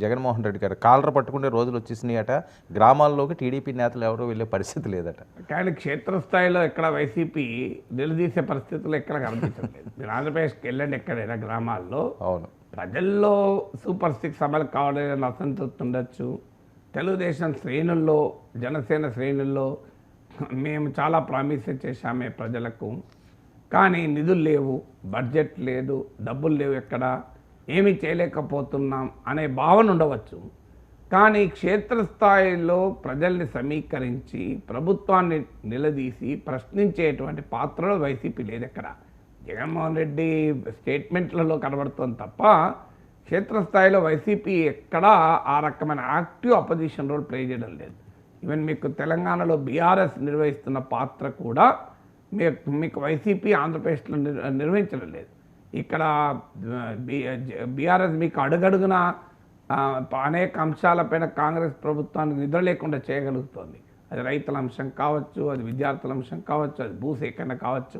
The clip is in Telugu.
జగన్మోహన్ రెడ్డి గారు కాలర పట్టుకునే రోజులు వచ్చేసినాయట. గ్రామాల్లోకి టీడీపీ నేతలు ఎవరు వెళ్ళే పరిస్థితి లేదట. కానీ క్షేత్రస్థాయిలో ఎక్కడ వైసీపీ నిలదీసే పరిస్థితులు ఎక్కడ కనిపించట్లేదు. మీరు ఆంధ్రప్రదేశ్కి వెళ్ళండి, ఎక్కడైనా గ్రామాల్లో అవును, ప్రజల్లో సూపర్ 6 అమలు కావాలని అసంతృప్తి ఉండొచ్చు. తెలుగుదేశం శ్రేణుల్లో, జనసేన శ్రేణుల్లో మేము చాలా ప్రామిసెస్ చేశామే ప్రజలకు, కానీ నిధులు లేవు, బడ్జెట్ లేదు, డబ్బులు లేవు, ఎక్కడ ఏమీ చేయలేకపోతున్నాం అనే భావన ఉండవచ్చు. కానీ క్షేత్రస్థాయిలో ప్రజల్ని సమీకరించి ప్రభుత్వాన్ని నిలదీసి ప్రశ్నించేటువంటి పాత్రలో వైసీపీ లేదు. ఎక్కడ జగన్మోహన్ రెడ్డి స్టేట్మెంట్లలో కనబడుతుంది తప్ప క్షేత్రస్థాయిలో వైసీపీ ఎక్కడా ఆ రకమైన యాక్టివ్ అపోజిషన్ రోల్ ప్లే చేయడం లేదు. ఈవెన్ మీకు తెలంగాణలో బీఆర్ఎస్ నిర్వహిస్తున్న పాత్ర కూడా మీకు వైసీపీ ఆంధ్రప్రదేశ్లో నిర్వహించడం లేదు. ఇక్కడ బీఆర్ఎస్ మీకు అడుగడుగున అనేక అంశాలపైన కాంగ్రెస్ ప్రభుత్వానికి నిద్ర లేకుండా చేయగలుగుతుంది. అది రైతుల అంశం కావచ్చు, అది విద్యార్థుల అంశం కావచ్చు, అది భూసేకరణ కావచ్చు,